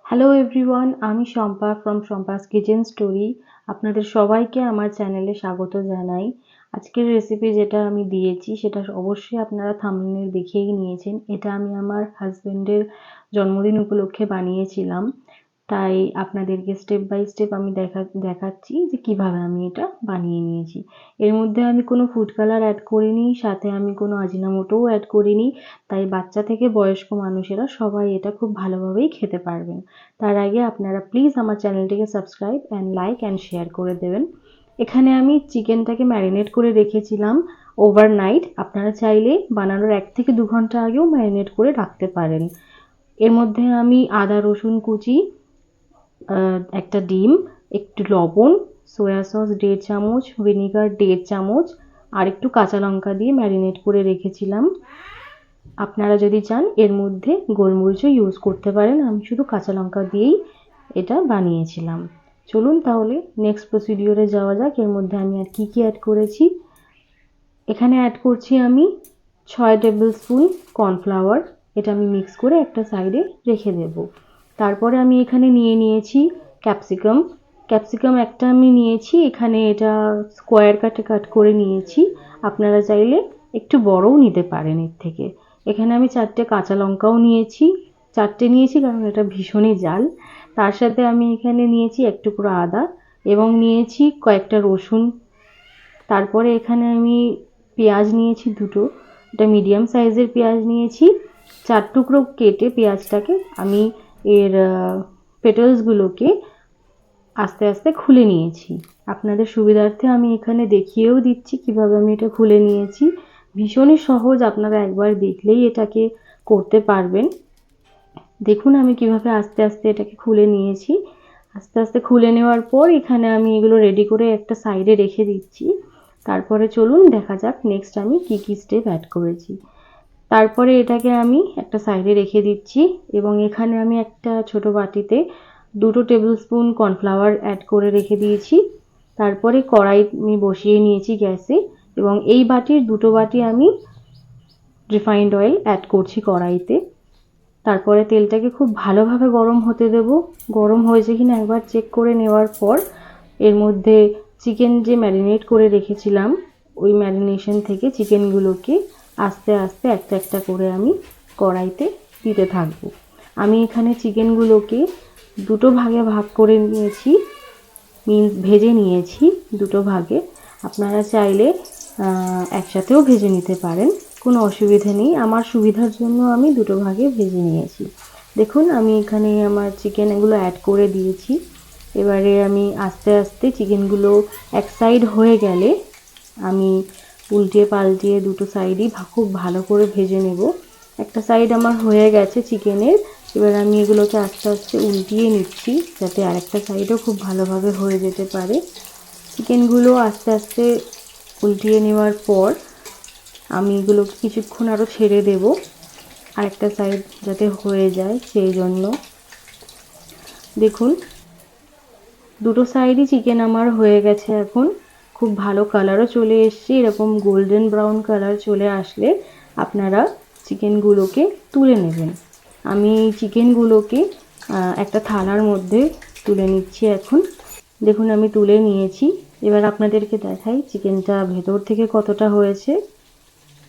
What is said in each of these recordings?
Hello everyone, আমি Shampa from Shampa's kitchen story. আপনাদের সবাইকে আমার চ্যানেলে স্বাগত জানাই। আজকের রেসিপি যেটা আমি দিয়েছি সেটা অবশ্যই আপনারা থাম্বনেল দেখেই নিয়েছেন। এটা আমি আমার হাজবেন্ডের জন্মদিন উপলক্ষে বানিয়েছিলাম, তাই আপনাদেরকে স্টেপ বাই স্টেপ আমি দেখাচ্ছি যে কিভাবে আমি এটা বানিয়ে নিয়েছি। এর মধ্যে আমি কোনো ফুড কালার অ্যাড করিনি, সাথে আমি কোনো আজিনামোটোও অ্যাড করিনি, তাই বাচ্চা থেকে বয়স্ক মানুষেরা সবাই এটা খুব ভালোভাবেই খেতে পারবেন। তার আগে আপনারা প্লিজ আমার চ্যানেলটিকে subscribe and like and share করে দেবেন। এখানে আমি চিকেনটাকে ম্যারিনেট করে রেখেছিলাম ওভারনাইট। আপনারা চাইলে বানানোর 1 থেকে 2 ঘন্টা আগেও ম্যারিনেট করে রাখতে পারেন। এর মধ্যে আমি আদা রসুন কুচি, একটা ডিম, একটু লবণ, সয়া সস 1.5 চামচ, ভিনিগার 1.5 চামচ আর একটু কাঁচা লঙ্কা দিয়ে ম্যারিনেট করে রেখেছিলাম। আপনারা যদি চান এর মধ্যে গোলমরিচও ইউজ করতে পারেন, আমি শুধু কাঁচা লঙ্কা দিয়েই এটা বানিয়েছিলাম। চলুন তাহলে নেক্সট প্রসিডিওরে যাওয়া যাক। এর মধ্যে আমি আর কি অ্যাড করেছি। এখানে অ্যাড করছি আমি 6 টেবিল স্পুন কর্নফ্লাওয়ার। এটা আমি মিক্স করে একটা সাইডে রেখে দেব। তারপরে আমি এখানে নিয়েছি ক্যাপসিকাম একটা আমি নিয়েছি। এখানে এটা স্কোয়ার কাট করে নিয়েছি। আপনারা চাইলে একটু বড়ও নিতে পারেন এর থেকে। এখানে আমি 4টে কাঁচা লঙ্কাও নিয়েছি। 4টে নিয়েছি কারণ এটা ভীষণই ঝাল। তার সাথে আমি এখানে নিয়েছি এক টুকরো আদা এবং নিয়েছি কয়েকটা রসুন। তারপরে এখানে আমি পেঁয়াজ নিয়েছি দুটো, এটা মিডিয়াম সাইজের পেঁয়াজ নিয়েছি। 4 টুকরো কেটে পেঁয়াজটাকে আমি এর পেটালসগুলোকে আস্তে আস্তে খুলে নিয়েছি। আপনাদের সুবিধার্থে আমি এখানে দেখিয়েও দিচ্ছি কিভাবে আমি এটা খুলে নিয়েছি। ভীষণই সহজ, আপনারা একবার দেখলেই এটাকে করতে পারবেন। দেখুন আমি কিভাবে আস্তে আস্তে এটাকে খুলে নিয়েছি। আস্তে আস্তে খুলে নেওয়ার পর এখানে আমি এগুলো রেডি করে একটা সাইডে রেখে দিচ্ছি। তারপরে চলুন দেখা যাক নেক্সট আমি কি স্টেপ অ্যাড করেছি। তারপরে এটাকে আমি একটা সাইডে রেখে দিচ্ছি এবং এখানে আমি একটা ছোট বাটিতে 2 টেবিল স্পুন কর্নফ্লাওয়ার অ্যাড করে রেখে দিয়েছি। তারপরে কড়াই আমি বসিয়ে নিয়েছি গ্যাসে এবং এই বাটির 2 বাটি আমি রিফাইন্ড অয়েল অ্যাড করছি কড়াইতে। তারপরে তেলটাকে খুব ভালোভাবে গরম হতে দেব। গরম হয়েছে কিনা একবার চেক করে নেওয়ার পর এর মধ্যে চিকেন যে ম্যারিনেট করে রেখেছিলাম ওই ম্যারিনেশন থেকে চিকেনগুলোকে আস্তে আস্তে একটা একটা করে আমি কড়াইতে দিতে থাকবো। আমি এখানে চিকেনগুলোকে 2 ভাগে ভাগ করে নিয়েছি, মিন্স ভেজে নিয়েছি 2 ভাগে। আপনারা চাইলে একসাথেও ভেজে নিতে পারেন, কোনো অসুবিধা নেই। আমার সুবিধার জন্য আমি 2 ভাগে ভেজে নিয়েছি। দেখুন আমি এখানে আমার চিকেনগুলো অ্যাড করে দিয়েছি। এবারে আমি আস্তে আস্তে চিকেনগুলো এক সাইড হয়ে গেলে আমি উল্টিয়ে পাল্টিয়ে 2 সাইডই খুব ভালো করে ভেজে নেব। একটা সাইড আমার হয়ে গেছে চিকেনের, এবার আমি এগুলোকে আস্তে আস্তে উল্টিয়ে নিচ্ছি যাতে আরেকটা সাইডও খুব ভালোভাবে হয়ে যেতে পারে। চিকেনগুলো আস্তে আস্তে উল্টিয়ে নেওয়ার পর আমি এগুলোকে কিছুক্ষণ আরও ছেড়ে দেব আরেকটা সাইড যাতে হয়ে যায় সেই জন্য। দেখুন 2 সাইডই চিকেন আমার হয়ে গেছে। এখন খুব ভালো কালারও চলে এসছে। এরকম গোল্ডেন ব্রাউন কালার চলে আসলে আপনারা চিকেনগুলোকে তুলে নেবেন। আমি এই চিকেনগুলোকে একটা থালার মধ্যে তুলে নিচ্ছি এখন। দেখুন আমি তুলে নিয়েছি। এবার আপনাদেরকে দেখাই চিকেনটা ভেতর থেকে কতটা হয়েছে।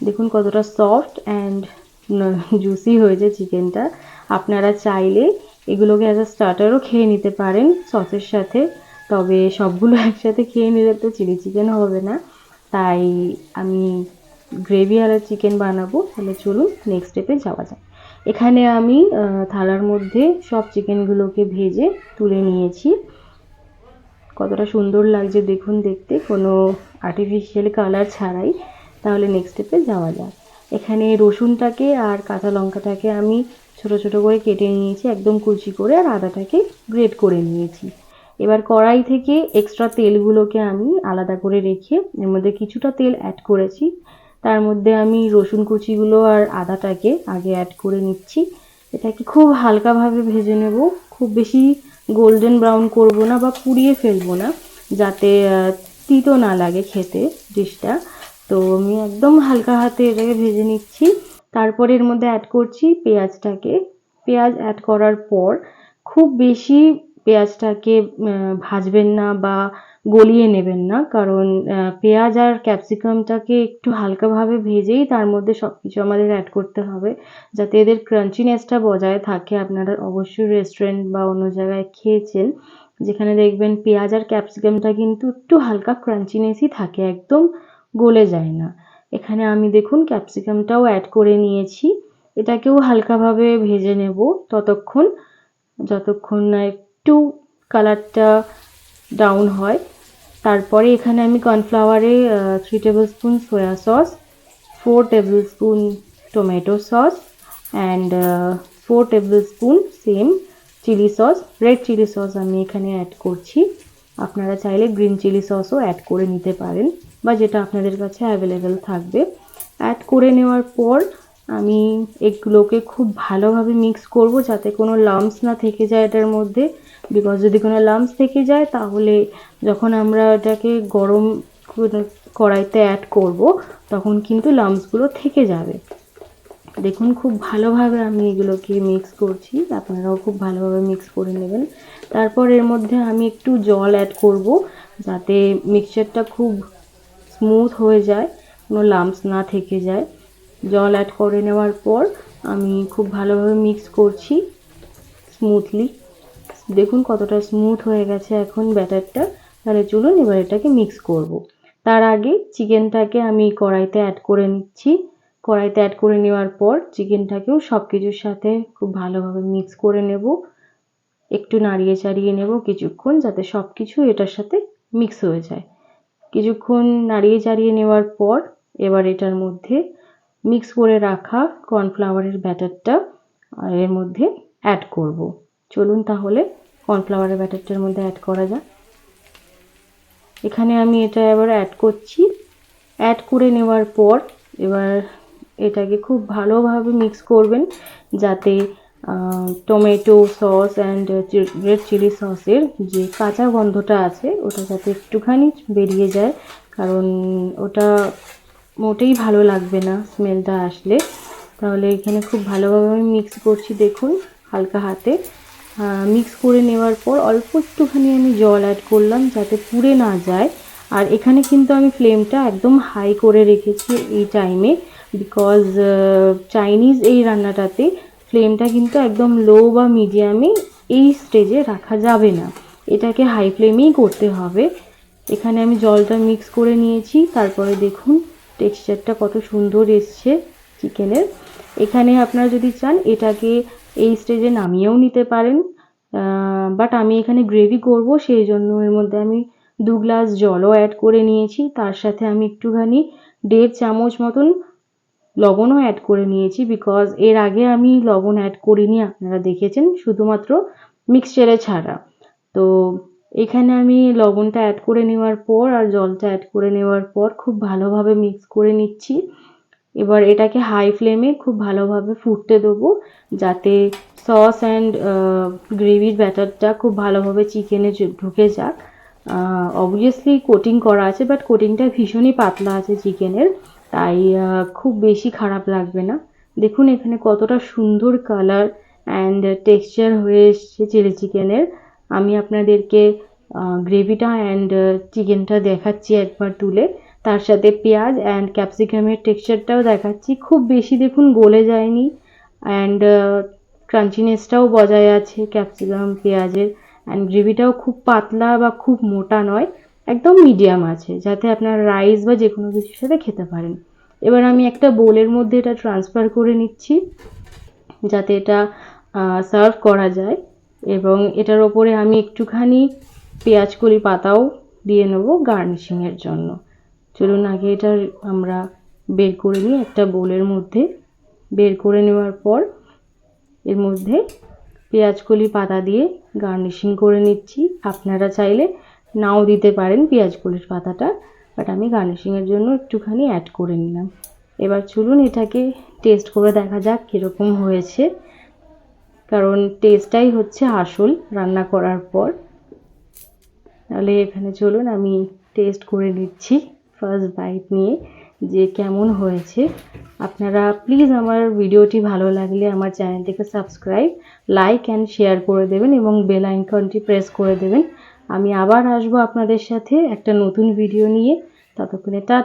দেখুন কতটা সফট অ্যান্ড জুসি হয়েছে চিকেনটা। আপনারা চাইলে এগুলোকে অ্যাজ আ স্টার্টারও খেয়ে নিতে পারেন সসের সাথে, তবে সবগুলো একসাথে খেয়ে নিলে তো চিলি চিকেন হবে না, তাই আমি গ্রেভিওয়ালা চিকেন বানাবো। তাহলে চলুন নেক্সট স্টেপে যাওয়া যাক। এখানে আমি থালার মধ্যে সব চিকেনগুলোকে ভেজে তুলে নিয়েছি। কতটা সুন্দর লাগছে দেখুন দেখতে, কোনো আর্টিফিশিয়াল কালার ছাড়াই। তাহলে নেক্সট স্টেপে যাওয়া যাক। এখানে রসুনটাকে আর কাঁচা লঙ্কাটাকে আমি ছোট ছোট করে কেটে নিয়েছি একদম কুচি করে, আর আদাটাকে গ্রেট করে নিয়েছি। এবার কড়াই থেকে এক্সট্রা তেলগুলোকে আমি আলাদা করে রেখে এর মধ্যে কিছুটা তেল অ্যাড করেছি। তার মধ্যে আমি রসুন কুচিগুলো আর আদাটাকে আগে অ্যাড করে নিচ্ছি। এটাকে খুব হালকাভাবে ভেজে নেব, খুব বেশি গোল্ডেন ব্রাউন করব না বা পুড়িয়ে ফেলবো না, যাতে তিতো না লাগে খেতে ডিশটা। তো আমি একদম হালকা হাতে এটাকে ভেজে নিচ্ছি। তারপরে এর মধ্যে অ্যাড করছি পেঁয়াজটাকে। পেঁয়াজ অ্যাড করার পর খুব বেশি পেঁয়াজটাকে ভাজবেন না বা গলিয়ে নেবেন না, কারণ পেঁয়াজ আর ক্যাপসিকামটাকে একটু হালকাভাবে ভেজেই তার মধ্যে সবকিছু আমাদের অ্যাড করতে হবে, যাতে এদের ক্রাঞ্চিনেসটা বজায় থাকে। আপনারা অবশ্যই রেস্টুরেন্ট বা অন্য জায়গায় খেয়েছেন, যেখানে দেখবেন পেঁয়াজ আর ক্যাপসিকামটা কিন্তু একটু হালকা ক্রাঞ্চিনেসই থাকে, একদম গলে যায় না। এখানে আমি দেখুন ক্যাপসিকামটাও অ্যাড করে নিয়েছি, এটাকেও হালকাভাবে ভেজে নেব যতক্ষণ না একটু কালারটা ডাউন হয়। তারপরে এখানে আমি কর্নফ্লাওয়ারে 3 tablespoon soya sauce, 4 tablespoon tomato sauce and 4 tablespoon same chilli sauce, red chilli sauce আমি এখানে অ্যাড করছি। আপনারা চাইলে গ্রিন চিলি সসও অ্যাড করে নিতে পারেন, বা যেটা আপনাদের কাছে অ্যাভেলেবেল থাকবে। অ্যাড করে নেওয়ার পর আমি এগুলোকে খুব ভালোভাবে মিক্স করব, যাতে কোনো লাম্পস না থেকে যায় এটার মধ্যে। বিকজ যদি কোনো লাম্পস থেকে যায় তাহলে যখন আমরা এটাকে গরম কড়াইতে অ্যাড করব তখন কিন্তু লাম্পসগুলো থেকে যাবে। দেখুন খুব ভালোভাবে আমি এগুলোকে মিক্স করছি, আপনারাও খুব ভালোভাবে মিক্স করে নেবেন। তারপর এর মধ্যে আমি একটু জল অ্যাড করব, যাতে মিক্সচারটা খুব স্মুথ হয়ে যায়, কোনো লাম্পস না থেকে যায়। জল অ্যাড করে নেওয়ার পর আমি খুব ভালোভাবে মিক্স করছি স্মুথলি। দেখুন কতটা স্মুথ হয়ে গেছে এখন ব্যাটারটা। তাহলে চলুন এবার এটাকে মিক্স করব। তার আগে চিকেনটাকে আমি কড়াইতে অ্যাড করে নিচ্ছি। কড়াইতে অ্যাড করে নেওয়ার পর চিকেনটাকেও সব কিছুর সাথে খুব ভালোভাবে মিক্স করে নেব, একটু নাড়িয়ে চাড়িয়ে নেব কিছুক্ষণ, যাতে সব কিছু এটার সাথে মিক্স হয়ে যায়। কিছুক্ষণ নাড়িয়ে চাড়িয়ে নেওয়ার পর এবার এটার মধ্যে মিক্স করে রাখা কর্নফ্লাওয়ারের ব্যাটারটা এর মধ্যে অ্যাড করব। চলুন তাহলে কর্নফ্লাওয়ারের ব্যাটারটার মধ্যে অ্যাড করা যাক। এখানে আমি এটা এবার অ্যাড করছি। অ্যাড করে নেওয়ার পর এবার এটাকে খুব ভালোভাবে মিক্স করবেন, যাতে tomato sauce and red chilli সসের যে কাঁচা গন্ধটা আছে ওটা যাতে একটুখানি বেরিয়ে যায়, কারণ ওটা মোটেই ভালো লাগবে না স্মেলটা আসলে। তাহলে এখানে খুব ভালোভাবে আমি মিক্স করছি, দেখুন হালকা হাতে মিক্স করে নেওয়ার পর অল্প একটুখানি আমি জল অ্যাড করলাম, যাতে পুড়ে না যায়। আর এখানে কিন্তু আমি ফ্লেমটা একদম হাই করে রেখেছি এই টাইমে, বিকজ চাইনিজ এই রান্নাটাতে ফ্লেমটা কিন্তু একদম লো বা মিডিয়ামে এই স্টেজে রাখা যাবে না, এটাকে হাই ফ্লেমেই করতে হবে। এখানে আমি জলটা মিক্স করে নিয়েছি, তারপরে দেখুন টেক্সচারটা কত সুন্দর এসছে চিকেনের। এখানে আপনারা যদি চান এটাকে এই স্টেজে নামিয়েও নিতে পারেন, বাট আমি এখানে গ্রেভি করব, সেই জন্য এর মধ্যে আমি 2 গ্লাস জলও অ্যাড করে নিয়েছি। তার সাথে আমি একটুখানি 1.5 চামচ মতন লবণও অ্যাড করে নিয়েছি, বিকজ এর আগে আমি লবণ অ্যাড করিনি, আপনারা দেখেছেন, শুধুমাত্র মিক্সচারে ছাড়া। তো এখানে আমি লবণটা অ্যাড করে নেওয়ার পর আর জলটা অ্যাড করে নেওয়ার পর খুব ভালোভাবে মিক্স করে নিচ্ছি। এবার এটাকে হাই ফ্লেমে খুব ভালোভাবে ফুটতে দেবো, যাতে সস অ্যান্ড গ্রেভির ব্যাটারটা খুব ভালোভাবে চিকেনে ঢুকে যাক। অবভিয়াসলি কোটিং করা আছে, বাট কোটিংটা ভীষণই পাতলা আছে চিকেনের, তাই খুব বেশি খারাপ লাগবে না। দেখুন এখানে কতটা সুন্দর কালার অ্যান্ড টেক্সচার হয়ে এসছে চিলি চিকেনের। আমি আপনাদেরকে গ্রেভিটা অ্যান্ড চিকেনটা দেখাচ্ছি একবার তুলে, তার সাথে পেঁয়াজ অ্যান্ড ক্যাপসিকামের টেক্সচারটাও দেখাচ্ছি। খুব বেশি দেখুন গলে যায়নি, অ্যান্ড ক্রাঞ্চিনেসটাও বজায় আছে ক্যাপসিকাম পেঁয়াজের, অ্যান্ড গ্রেভিটাও খুব পাতলা বা খুব মোটা নয়, একদম মিডিয়াম আছে, যাতে আপনার রাইস বা যে কোনো কিছুর সাথে খেতে পারেন। এবার আমি একটা বোলের মধ্যে এটা ট্রান্সফার করে নিচ্ছি, যাতে এটা সার্ভ করা যায়। এবং এটার ওপরে আমি একটুখানি পেঁয়াজ কলি পাতাও দিয়ে নেবো গার্নিশিংয়ের জন্য। চলুন আগে এটা আমরা বের করে নিই একটা বোলের মধ্যে। বের করে নেওয়ার পর এর মধ্যে পেঁয়াজ কলি পাতা দিয়ে গার্নিশিং করে নিচ্ছি। আপনারা চাইলে নাও দিতে পারেন পেঁয়াজ কলির পাতাটা, বাট আমি গার্নিশিংয়ের জন্য একটুখানি অ্যাড করে নিলাম। এবার চলুন এটাকে টেস্ট করে দেখা যাক কীরকম হয়েছে, কারণ টেস্টটাই হচ্ছে আসল রান্না করার পর। তাহলে এখানে চলুন আমি টেস্ট করে নিচ্ছি ফার্স্ট বাইট নিয়ে। যে কেমন হয়েছে। আপনারা প্লিজ আমার ভিডিওটি ভালো লাগলে আমার চ্যানেলটিকে সাবস্ক্রাইব, লাইক অ্যান্ড শেয়ার করে দেবেন এবং বেল আইকনটি প্রেস করে দেবেন। আমি আবার আসবো আপনাদের সাথে একটা নতুন ভিডিও নিয়ে। ততক্ষণে টাটা।